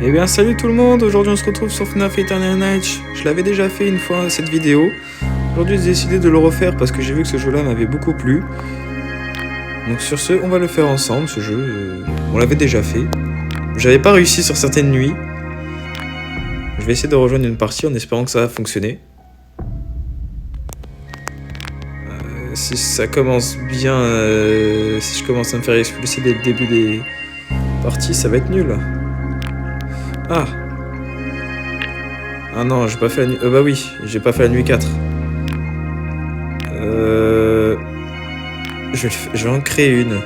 Eh bien salut tout le monde, aujourd'hui on se retrouve sur FNAF Eternal Night. Je l'avais déjà fait une fois cette vidéo. Aujourd'hui j'ai décidé de le refaire parce que j'ai vu que ce jeu là m'avait beaucoup plu. Donc sur ce, on va le faire ensemble, ce jeu. On l'avait déjà fait. J'avais pas réussi sur certaines nuits. Je vais essayer de rejoindre une partie en espérant que ça va fonctionner. Si ça commence bien, si je commence à me faire expulser dès le début des parties, ça va être nul. Ah non, j'ai pas fait la nuit... bah oui, j'ai pas fait la nuit 4. Je vais en créer une.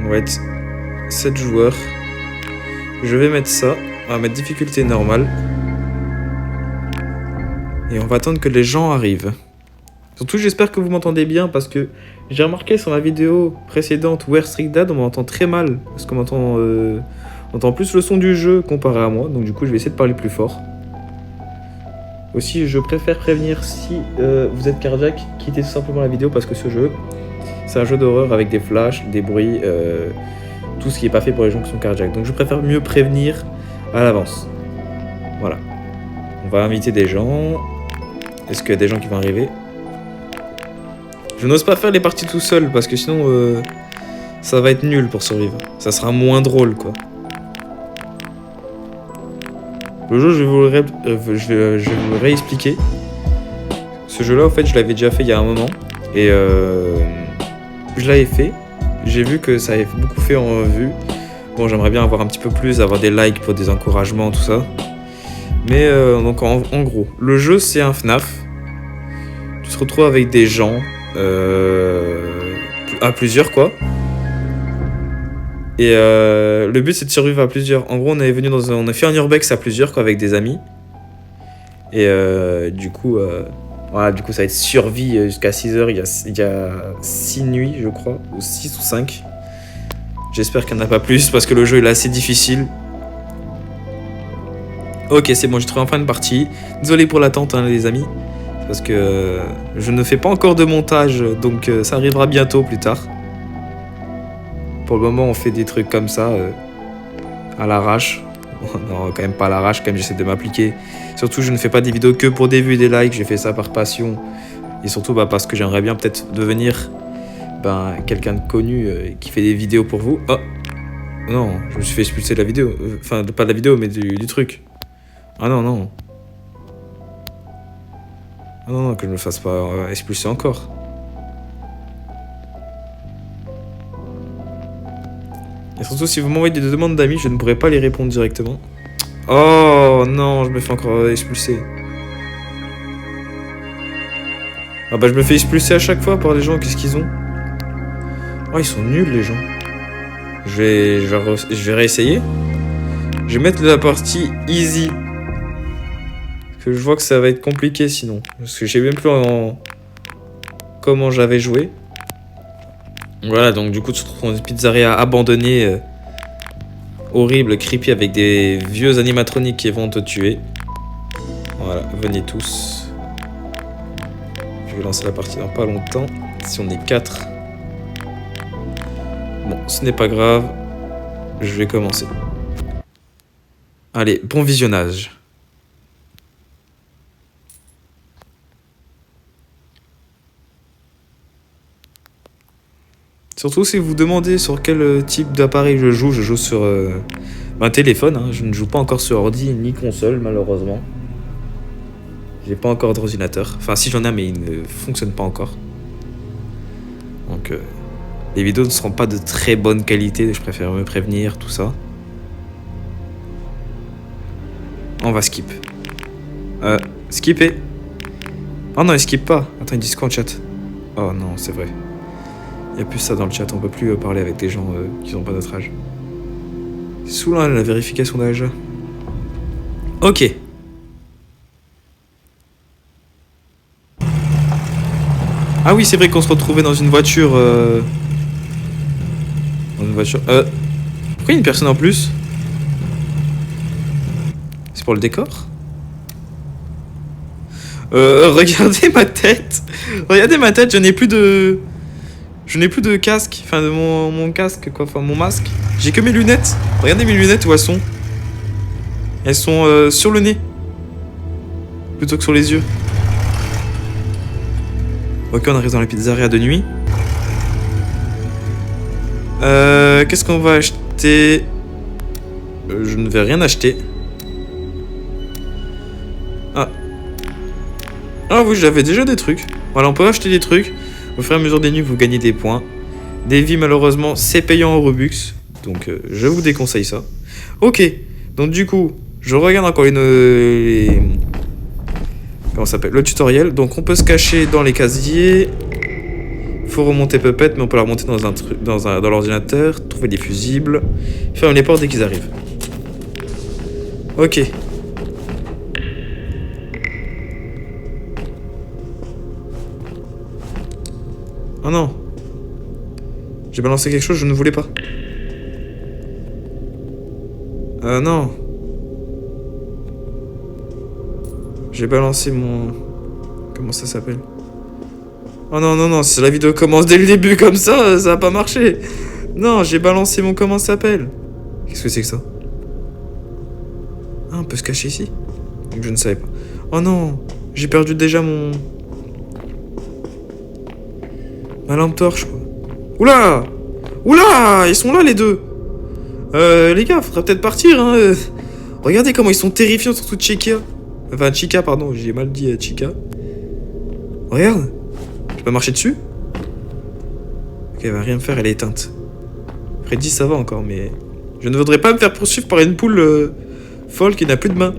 On va être 7 joueurs. Je vais mettre ça. On va mettre difficulté normale. Et on va attendre que les gens arrivent. Surtout, j'espère que vous m'entendez bien parce que j'ai remarqué sur la vidéo précédente Where Street Dad, on m'entend très mal. Parce qu'on m'entend... on entend plus le son du jeu comparé à moi. Donc du coup, je vais essayer de parler plus fort. Aussi, je préfère prévenir si vous êtes cardiaque, quittez tout simplement la vidéo parce que ce jeu, c'est un jeu d'horreur avec des flashs, des bruits, tout ce qui n'est pas fait pour les gens qui sont cardiaques. Donc je préfère mieux prévenir à l'avance. Voilà. On va inviter des gens. Est-ce qu'il y a des gens qui vont arriver? Je n'ose pas faire les parties tout seul parce que sinon ça va être nul pour survivre. Ça sera moins drôle quoi. Le jeu, je vais vous le réexpliquer. Ce jeu-là, en fait, je l'avais déjà fait il y a un moment. Et je l'avais fait. J'ai vu que ça avait beaucoup fait en vue. Bon, j'aimerais bien avoir un petit peu plus, avoir des likes pour des encouragements, tout ça. Mais donc, en gros, le jeu, c'est un FNAF. Tu te retrouves avec des gens. À plusieurs, quoi. Et le but c'est de survivre à plusieurs. En gros on a fait un urbex à plusieurs quoi, avec des amis. Et du coup voilà, du coup ça va être survie jusqu'à 6h. Il y a 6 nuits je crois, ou 6 ou 5. J'espère qu'il n'y en a pas plus parce que le jeu est assez difficile. Ok c'est bon, j'ai trouvé enfin une partie. Désolé pour l'attente hein, les amis. Parce que je ne fais pas encore de montage. Donc ça arrivera bientôt plus tard. Pour le moment, on fait des trucs comme ça, à l'arrache. Non, quand même pas à l'arrache, quand même j'essaie de m'appliquer. Surtout, je ne fais pas des vidéos que pour des vues et des likes, j'ai fait ça par passion. Et surtout, parce que j'aimerais bien peut-être devenir quelqu'un de connu qui fait des vidéos pour vous. Oh non, je me suis fait expulser de la vidéo. Enfin, pas de la vidéo, mais du truc. Ah non, non. Ah non, non, que je me fasse pas expulser encore. Et surtout, si vous m'envoyez des demandes d'amis, je ne pourrai pas les répondre directement. Oh non, je me fais encore expulser. Ah je me fais expulser à chaque fois par les gens, qu'est-ce qu'ils ont? Oh, ils sont nuls les gens. Je vais réessayer. Je vais mettre la partie easy. Parce que je vois que ça va être compliqué sinon. Parce que je sais même plus comment j'avais joué. Voilà, donc du coup, tu te retrouves dans une pizzeria abandonnée, horrible, creepy, avec des vieux animatroniques qui vont te tuer. Voilà, venez tous. Je vais lancer la partie dans pas longtemps. Si on est 4. Bon, ce n'est pas grave. Je vais commencer. Allez, bon visionnage. Surtout si vous vous demandez sur quel type d'appareil je joue sur un téléphone. Hein. Je ne joue pas encore sur ordi ni console, malheureusement. J'ai pas encore d'ordinateur. Enfin, si j'en ai, mais il ne fonctionne pas encore. Donc, les vidéos ne seront pas de très bonne qualité. Je préfère me prévenir, tout ça. On va skip. Skipper. Oh non, il skip pas. Attends, ils disent quoi en chat? Oh non, c'est vrai. Il n'y a plus ça dans le chat, on peut plus parler avec des gens qui n'ont pas notre âge. C'est saoulant la vérification d'âge. Ok. Ah oui, c'est vrai qu'on se retrouvait dans une voiture. Dans une voiture. Pourquoi il y a une personne en plus? C'est pour le décor? Regardez ma tête. Regardez ma tête, je n'ai plus de... Je n'ai plus de casque. Enfin, de mon casque, quoi. Enfin, mon masque. J'ai que mes lunettes. Regardez mes lunettes où elles sont. Elles sont sur le nez. Plutôt que sur les yeux. Ok, on arrive dans la pizzeria de nuit. Qu'est-ce qu'on va acheter? Je ne vais rien acheter. Ah. Ah oui, j'avais déjà des trucs. Voilà, on peut acheter des trucs. Au fur et à mesure des nuits, vous gagnez des points. Des vies, malheureusement, c'est payant en Robux. Donc, je vous déconseille ça. Ok. Donc, du coup, je regarde encore comment ça s'appelle? Le tutoriel. Donc, on peut se cacher dans les casiers. Faut remonter Puppet, mais on peut la remonter dans un truc, dans l'ordinateur. Trouver des fusibles. Fermer les portes dès qu'ils arrivent. Ok. Oh non. J'ai balancé quelque chose, je ne voulais pas. Non. J'ai balancé mon... Comment ça s'appelle? Oh non, non, non, si la vidéo commence dès le début comme ça va pas marcher. Non, j'ai balancé mon... Comment ça s'appelle? Qu'est-ce que c'est que ça? Ah, on peut se cacher ici? Je ne savais pas. Oh non, j'ai perdu déjà mon... Ma lampe torche, quoi. Oula! Oula! Ils sont là, les deux! Les gars, faudrait peut-être partir, hein. Regardez comment ils sont terrifiants, surtout Chica. Enfin, Chica, pardon, j'ai mal dit Chica. Regarde! Je peux marcher dessus? Ok, elle va rien me faire, elle est éteinte. Freddy, ça va encore, mais... Je ne voudrais pas me faire poursuivre par une poule folle qui n'a plus de main.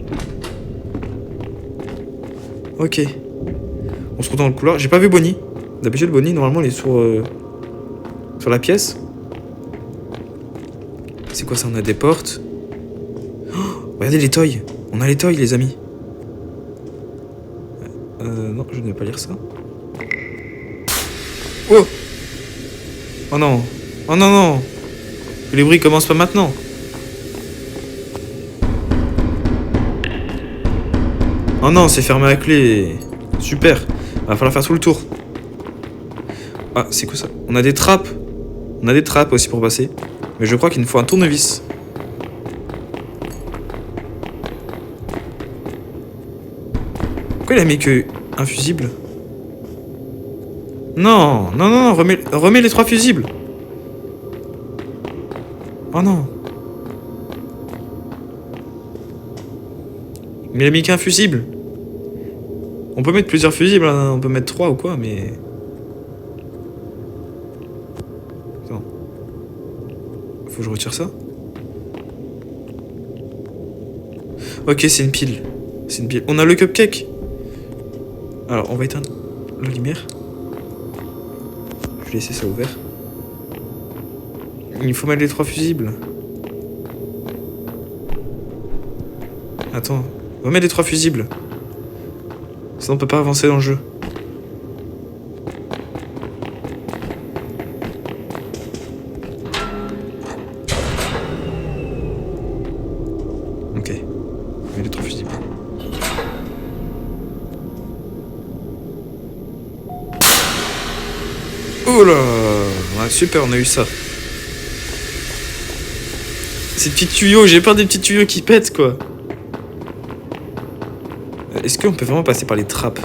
Ok. On se retrouve dans le couloir. J'ai pas vu Bonnie. D'habitude, Bonnie, normalement, elle est sur la pièce. C'est quoi ça? On a des portes. Oh, regardez les toys. On a les toys, les amis. Non, je ne vais pas lire ça. Oh! Oh non. Oh non, non. Que les bruits commencent pas maintenant. Oh non, c'est fermé à clé. Super. Va falloir faire tout le tour. Ah, c'est quoi ça? On a des trappes. On a des trappes aussi pour passer. Mais je crois qu'il nous faut un tournevis. Pourquoi il a mis que un fusible? Non, non, non, non, remets les 3 fusibles. Oh non. Mais il a mis qu'un fusible. On peut mettre plusieurs fusibles, hein. On peut mettre 3 ou quoi, mais... Attends. Faut que je retire ça. Ok, c'est une pile. C'est une pile. On a le cupcake. Alors, on va éteindre la lumière. Je vais laisser ça ouvert. Il faut mettre les 3 fusibles. Attends. On va mettre les 3 fusibles. Sinon on peut pas avancer dans le jeu. Ok. On met les 3 fusibles. Oh là! Ouais, super, on a eu ça. Ces petits tuyaux, j'ai peur des petits tuyaux qui pètent, quoi. Est-ce qu'on peut vraiment passer par les trappes?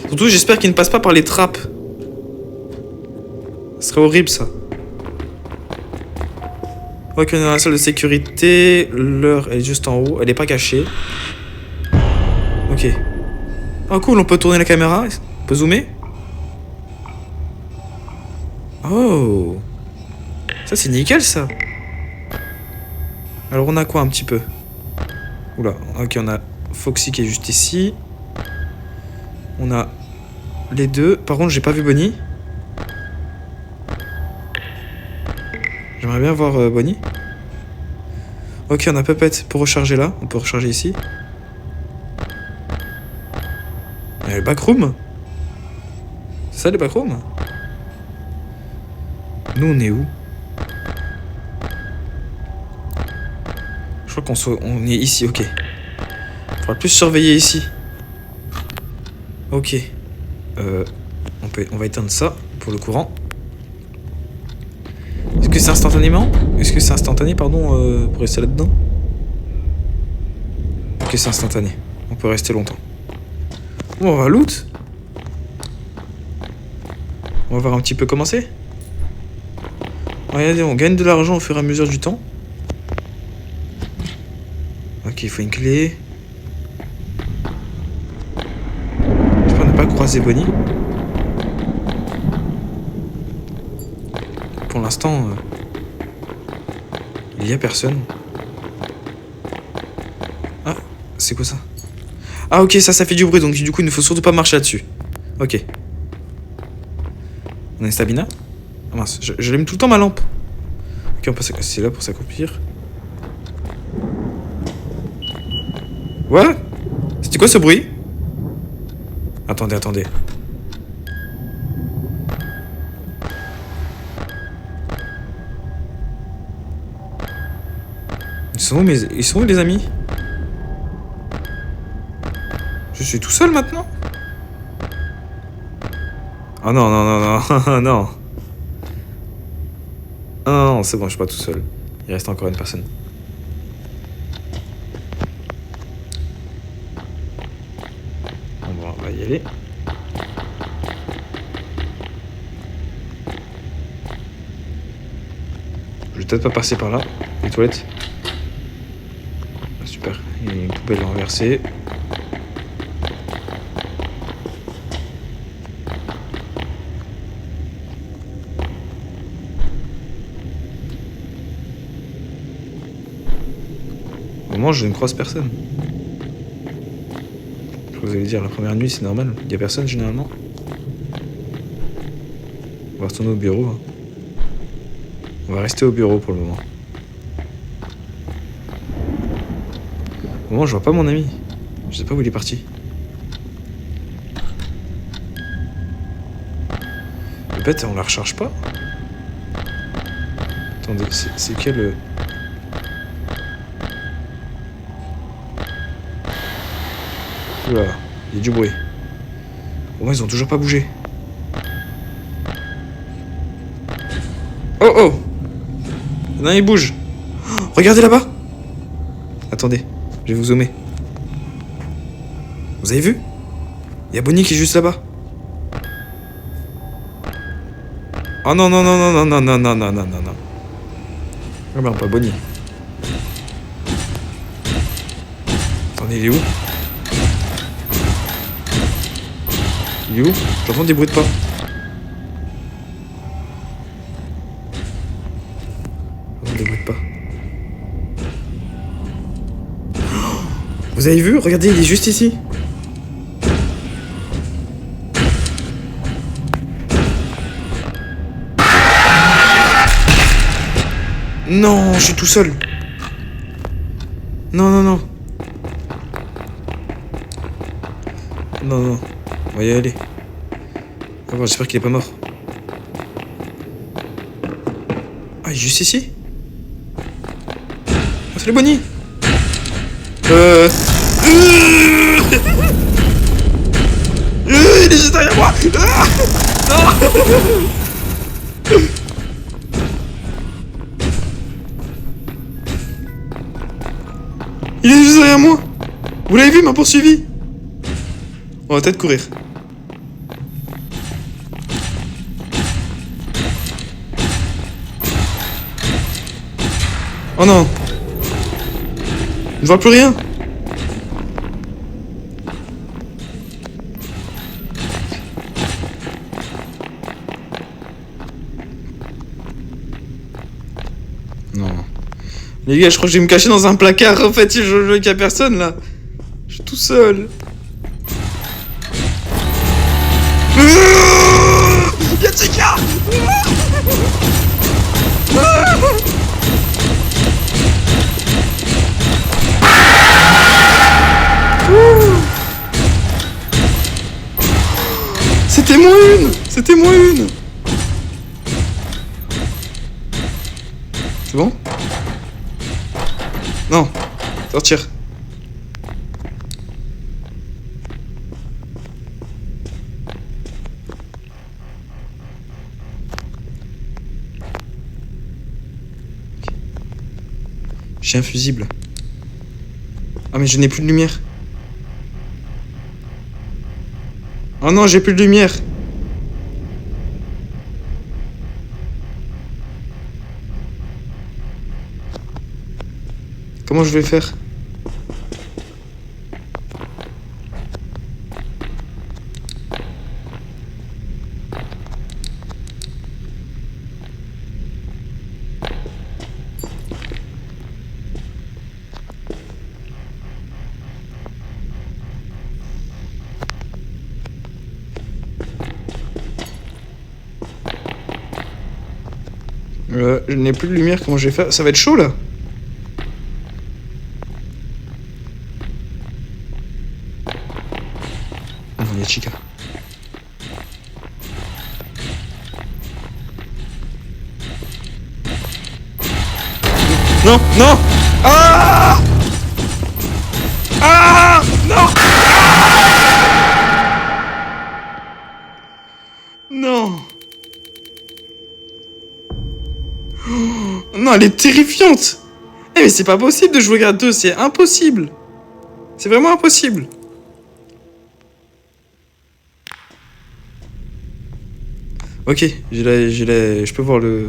Surtout, j'espère qu'ils ne passent pas par les trappes. Ce serait horrible, ça. Ok, on est dans la salle de sécurité. L'heure est juste en haut. Elle n'est pas cachée. Ok. Oh, cool, on peut tourner la caméra. On peut zoomer. Oh. Ça, c'est nickel, ça. Alors, on a quoi, un petit peu? Oula, ok, on a Foxy qui est juste ici. On a les deux. Par contre, j'ai pas vu Bonnie. J'aimerais bien voir Bonnie. Ok, on a Puppet pour recharger là. On peut recharger ici. Il y a le backroom. C'est ça, le backroom? Nous, on est où? Je crois on est ici, ok. On va plus surveiller ici. Ok. On va éteindre ça pour le courant. que c'est instantanément? Est-ce que c'est instantané, pardon, pour rester là-dedans? Ok, c'est instantané. On peut rester longtemps. Bon, on va loot. On va voir un petit peu comment c'est. Regardez, on gagne de l'argent au fur et à mesure du temps. Ok, il faut une clé. J'espère ne pas croiser Bonnie. Pour l'instant, il y a personne. Ah, c'est quoi ça? Ah ok, ça fait du bruit, donc du coup il ne faut surtout pas marcher là-dessus. Ok. On a une stamina. Ah mince, j'allume tout le temps ma lampe. Ok, on passe. C'est là pour s'accomplir. Ouais. C'était quoi ce bruit? Attendez, attendez. Ils sont où les amis? Je suis tout seul maintenant? Oh non, non, non, non, non. Ah non, c'est bon, je suis pas tout seul. Il reste encore une personne. Bon, on va y aller. Je vais peut-être pas passer par là. Les toilettes. Ah, super. Il y a une poubelle renversée. Au moment, je ne croise personne. Je vous allez dire, la première nuit, c'est normal. Il n'y a personne, généralement. On va retourner au bureau. Hein. On va rester au bureau pour le moment. Au moment, je vois pas mon ami. Je sais pas où il est parti. Le bête, on la recharge pas? Attendez, c'est quel... Oula, il y a du bruit. Au moins, ils ont toujours pas bougé. Oh oh! Non, il bouge. Oh, regardez là-bas! Attendez, je vais vous zoomer. Vous avez vu? Il y a Bonnie qui est juste là-bas. Oh non, non, non, non, non, non, non, non, non, non, non. Ah ben, pas Bonnie. Attendez, il est où? Il est où? J'entends des bruits de pas. J'entends des bruits de pas. Vous avez vu? Regardez, il est juste ici. Non, je suis tout seul. Non, non, non. Non, non. On va y aller. Ah bon, j'espère qu'il est pas mort. Ah, il est juste ici. Ah, salut Bonnie. Il est juste derrière moi. Non. Il est juste derrière moi. Vous l'avez vu, il m'a poursuivi. On va peut-être courir. Oh non. Je vois plus rien. Non. Les gars, je crois que je vais me cacher dans un placard. En fait, je vois qu'il y a personne là. Je suis tout seul. Y'a Tika. C'était moins une. C'était moins une. C'est bon? Non. Sortir. J'ai un fusible. Ah mais je n'ai plus de lumière. Oh non, j'ai plus de lumière. Comment je vais faire? Je n'ai plus de lumière, comment je vais faire? Ça va être chaud là. Ah non, il y a Chica. Non, non. Ah, ah, non. Non. Non, elle est terrifiante. Eh mais c'est pas possible de jouer à deux, c'est impossible. C'est vraiment impossible. Ok, je peux voir le...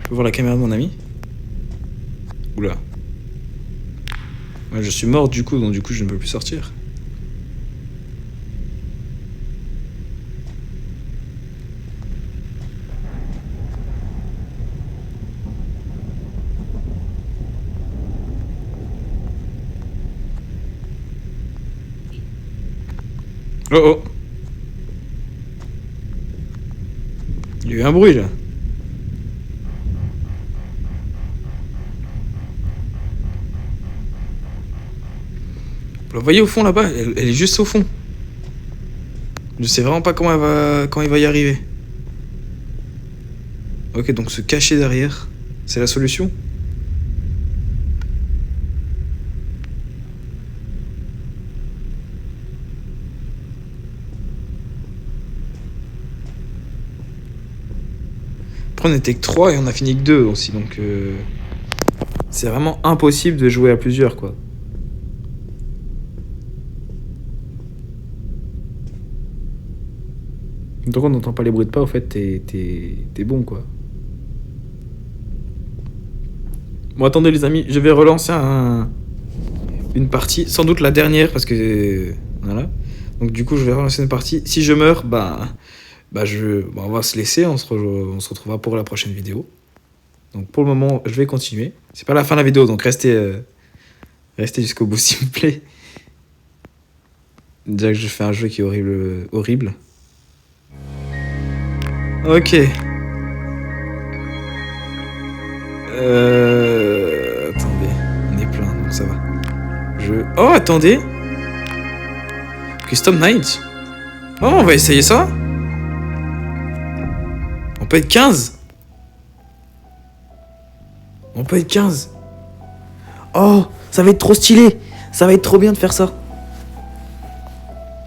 Je peux voir la caméra de mon ami. Oula. Ouais, je suis mort du coup, donc du coup je ne peux plus sortir. Oh oh. Il y a eu un bruit là. Vous la voyez au fond là-bas, elle est juste au fond. Je sais vraiment pas quand il va y arriver. Ok, donc se cacher derrière, c'est la solution. Après on était que 3 et on a fini que 2 aussi, donc c'est vraiment impossible de jouer à plusieurs quoi. Donc on n'entend pas les bruits de pas, au fait t'es bon quoi. Bon attendez les amis, je vais relancer une partie, sans doute la dernière parce que voilà. Donc du coup je vais relancer une partie. Si je meurs, on va se laisser, on se retrouvera pour la prochaine vidéo. Donc pour le moment je vais continuer. C'est pas la fin de la vidéo, donc restez jusqu'au bout s'il vous plaît. Déjà que je fais un jeu qui est horrible. Ok. Attendez, on est plein, donc ça va. Oh, attendez. Custom Night. Oh, on va essayer ça. On peut être 15. On peut être 15. Oh, ça va être trop stylé. Ça va être trop bien de faire ça.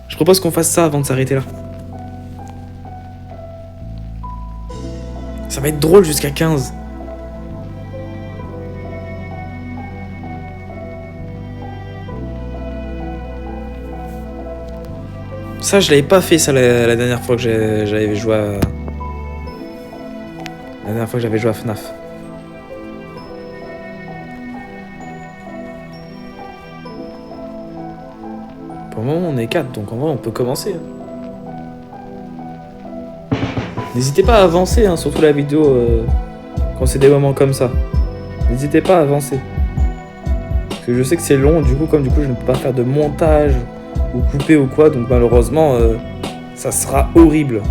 Je propose qu'on fasse ça avant de s'arrêter là. Ça va être drôle jusqu'à 15. Ça, je l'avais pas fait ça la dernière fois que j'avais joué à... La dernière fois que j'avais joué à FNAF. Pour le moment, on est 4, donc en vrai, on peut commencer. N'hésitez pas à avancer, surtout la vidéo, quand c'est des moments comme ça. N'hésitez pas à avancer. Parce que je sais que c'est long, du coup, je ne peux pas faire de montage ou couper ou quoi, donc malheureusement, ça sera horrible.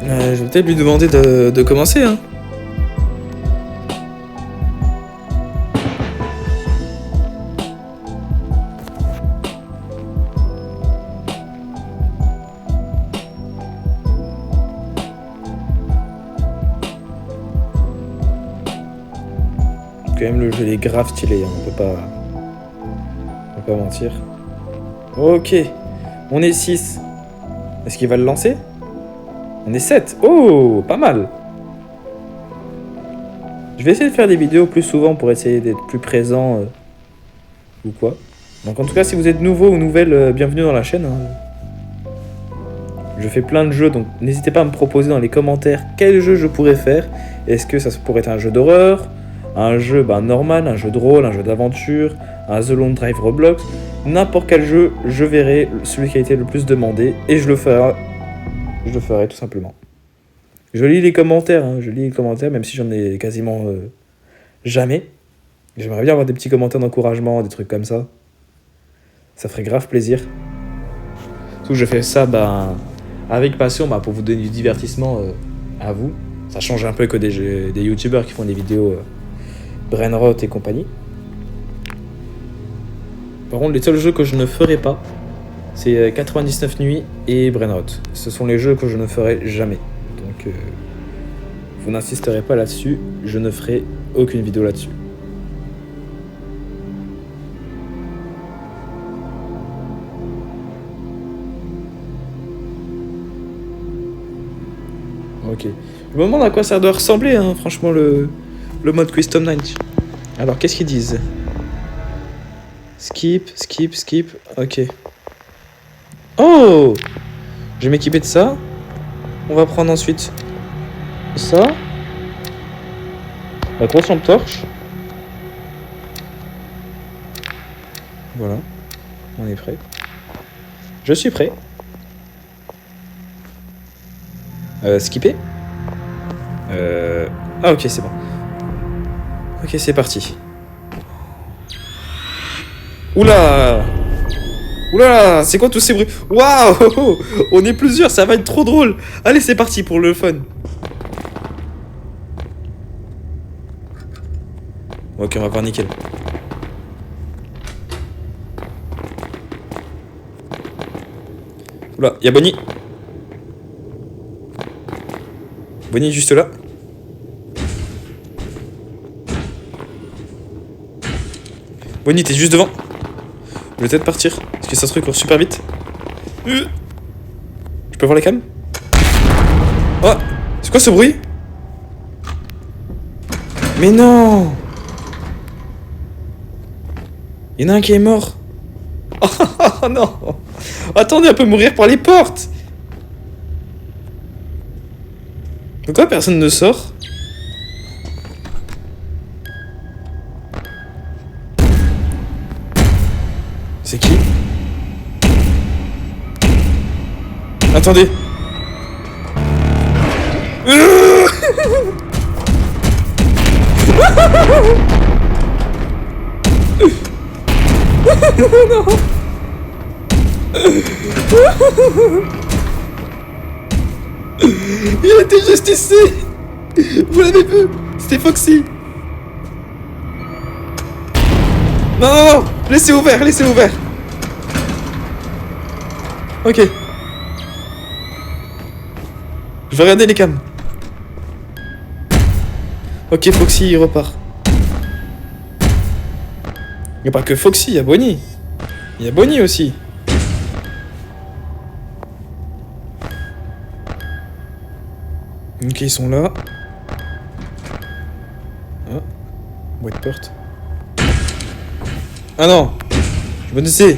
Je vais peut-être lui demander de commencer, hein. Quand même le jeu est grave stylé, hein. On peut pas mentir. Ok, On est 6. Est-ce qu'il va le lancer? On est 7. Oh, pas mal. Je vais essayer de faire des vidéos plus souvent pour essayer d'être plus présent ou quoi. Donc en tout cas, si vous êtes nouveau ou nouvelle, bienvenue dans la chaîne. Hein. Je fais plein de jeux, donc n'hésitez pas à me proposer dans les commentaires quel jeu je pourrais faire. Est-ce que ça pourrait être un jeu d'horreur, un jeu normal, un jeu de rôle, un jeu d'aventure, un The Long Drive Roblox. N'importe quel jeu, je verrai celui qui a été le plus demandé et je le ferai tout simplement. Je lis les commentaires, même si j'en ai quasiment jamais. J'aimerais bien avoir des petits commentaires d'encouragement, des trucs comme ça. Ça ferait grave plaisir. Surtout que je fais ça avec passion pour vous donner du divertissement à vous. Ça change un peu que des youtubeurs qui font des vidéos brainrot et compagnie. Par contre, les seuls jeux que je ne ferai pas, c'est 99 nuits et brainrot. Ce sont les jeux que je ne ferai jamais. Donc, vous n'insisterez pas là-dessus, je ne ferai aucune vidéo là-dessus. Ok. Je me demande à quoi ça doit ressembler, hein, franchement, le mode Custom Night. Alors, qu'est-ce qu'ils disent? Skip. Ok. Oh! Je vais m'équiper de ça. On va prendre ensuite ça. La grosse lampe torche. Voilà. On est prêt. Je suis prêt. Skipper. Ah ok, c'est bon. Ok, c'est parti. Oula! Oula! C'est quoi tous ces bruits? Waouh! On est plusieurs, ça va être trop drôle! Allez, c'est parti pour le fun! Ok, on va voir nickel. Oula, y'a Bonnie! Bonnie juste là. Bonnie, t'es juste devant. Je vais peut-être partir, parce que ça se truc court super vite. Je peux voir les cams? Oh! C'est quoi ce bruit? Mais non! Il y en a un qui est mort. Oh non! Attendez, on peut mourir par les portes! Pourquoi personne ne sort? C'est qui? Attendez. Non. Il était juste ici. Vous l'avez vu? C'était Foxy. Non. Laissez ouvert. Ok. Je vais regarder les cams. Ok, Foxy, il repart. Il n'y a pas que Foxy, il y a Bonnie. Il y a Bonnie aussi. Ok, ils sont là. Ah. Boîte porte. Ah non! Je me disais.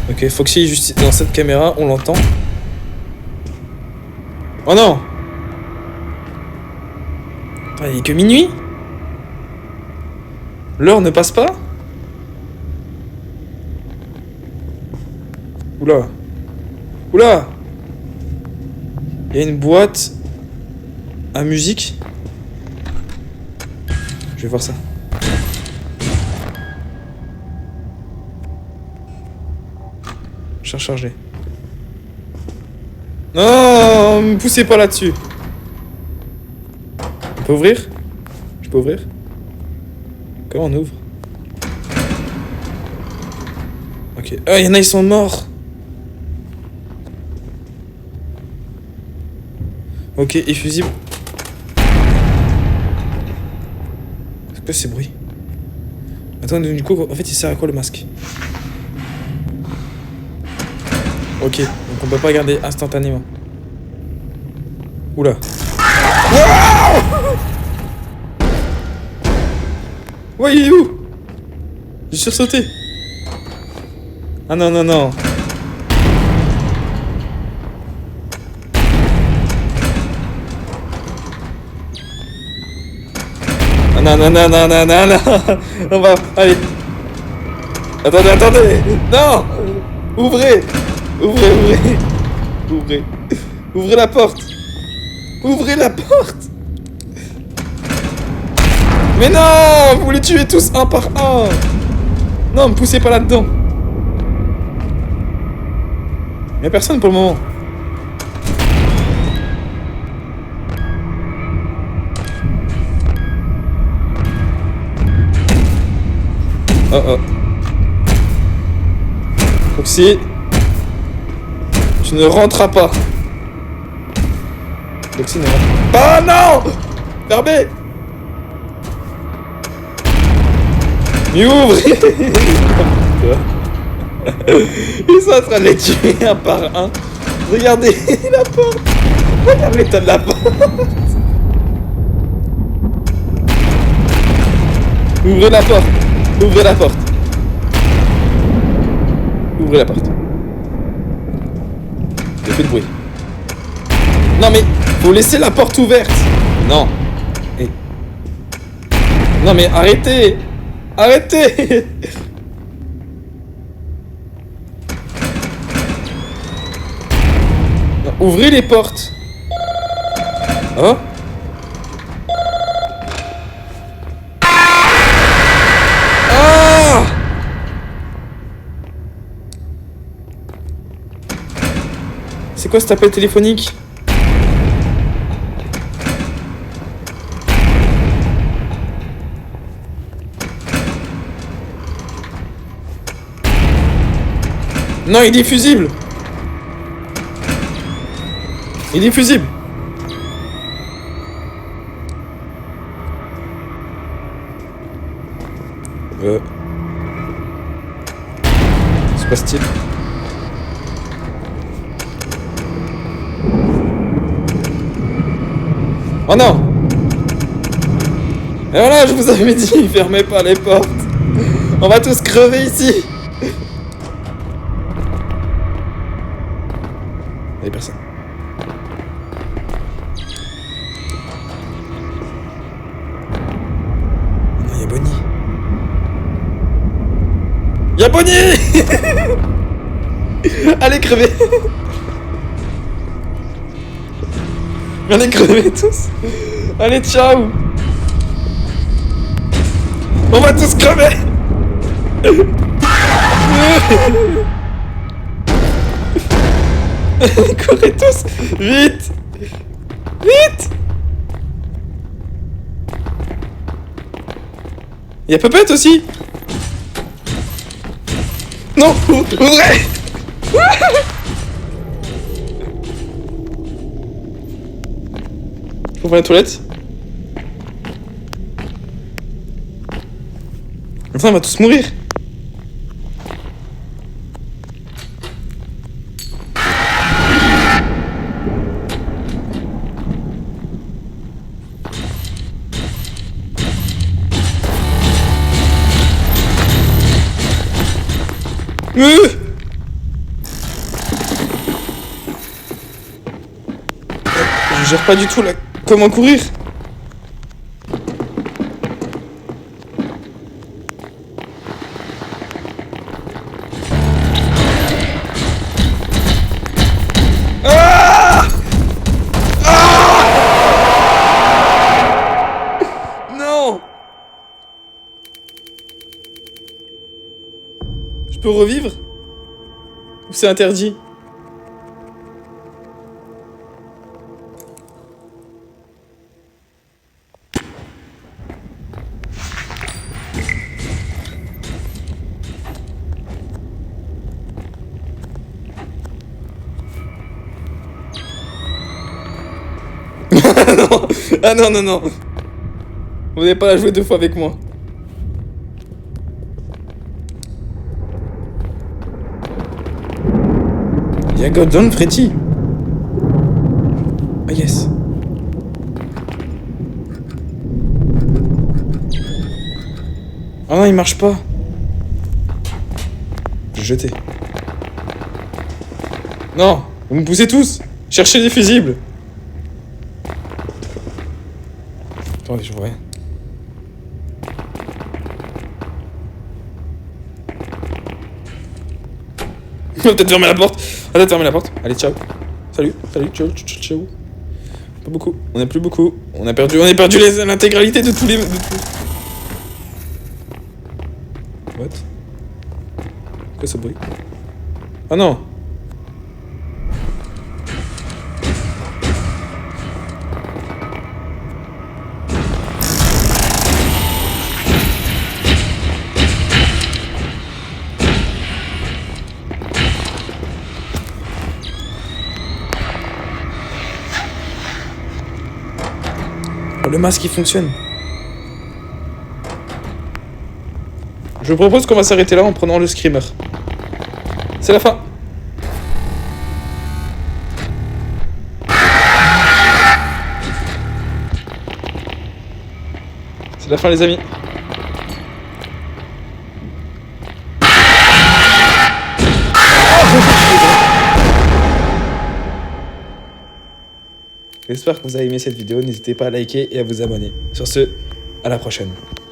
Ok, Foxy est juste dans cette caméra, on l'entend. Oh non! Ah, il est que minuit? L'heure ne passe pas? Oula! Il y a une boîte à musique. Je vais voir ça. Chargé. Non, me poussez pas là-dessus. On peut ouvrir? Je peux ouvrir? Comment on ouvre? Ok. Ah, il y en a, ils sont morts. Ok, et fusible. C'est quoi ces bruits? Attends, du coup, en fait, il sert à quoi le masque? Ok, donc on peut pas garder instantanément. Oula. Ouais, il est où? J'ai sursauté. Ah non, non, non. Ah non, non, non, non, non, non, non. On va... Allez. Attendez, attendez. Non. Ouvrez. Ouvrez, ouvrez. Ouvrez. Ouvrez la porte. Ouvrez la porte. Mais non. Vous les tuez tous un par un. Non, me poussez pas là-dedans. Y'a personne pour le moment. Oh oh. Foxy. Tu ne rentreras pas. Foxy ne rentre pas. Oh non. Fermez. Mais ouvrez. Ils sont en train de les tuer un par un. Regardez la porte. Regarde l'état de la porte. Ouvrez la porte. Ouvrez la porte. Ouvrez la porte. Il y a plus de bruit. Non mais, faut laisser la porte ouverte. Non. Et... Non mais arrêtez. Arrêtez. Non, ouvrez les portes. Oh. Ah. C'est quoi cet appel téléphonique? Non, il est fusible. Il est fusible. Se passe-t-il? Oh non! Et voilà, je vous avais dit, fermez pas les portes. On va tous crever ici. Il y a personne. Non, il y a Bonnie. Il y a Bonnie. Allez crever. Allez crever tous. Allez, ciao. On va tous crever. Courez tous. Vite. Vite. Y'a Puppet aussi. Non. Ouvrez. Ouvrez la toilette. Enfin, on va tous mourir. Je gère pas du tout là. Comment courir? Ah! Ah! Non! Je peux revivre? Ou c'est interdit? Non. Ah non, non, non. Vous n'allez pas la jouer deux fois avec moi. Y'a Gordon Freddy. Ah yes. Ah non, il marche pas. Je vais jeter. Non, vous me poussez tous. Cherchez des fusibles. Attendez, je vois rien. On va peut-être fermer la porte. On va peut-être fermer la porte. Allez, ciao. Salut, salut, ciao, ciao, ciao. Pas beaucoup. On a plus beaucoup. On a perdu l'intégralité de tous les. What? Quoi ce bruit? Ah non! Oh, le masque il fonctionne. Je propose qu'on va s'arrêter là en prenant le screamer. C'est la fin. C'est la fin les amis. J'espère que vous avez aimé cette vidéo. N'hésitez pas à liker et à vous abonner. Sur ce, à la prochaine.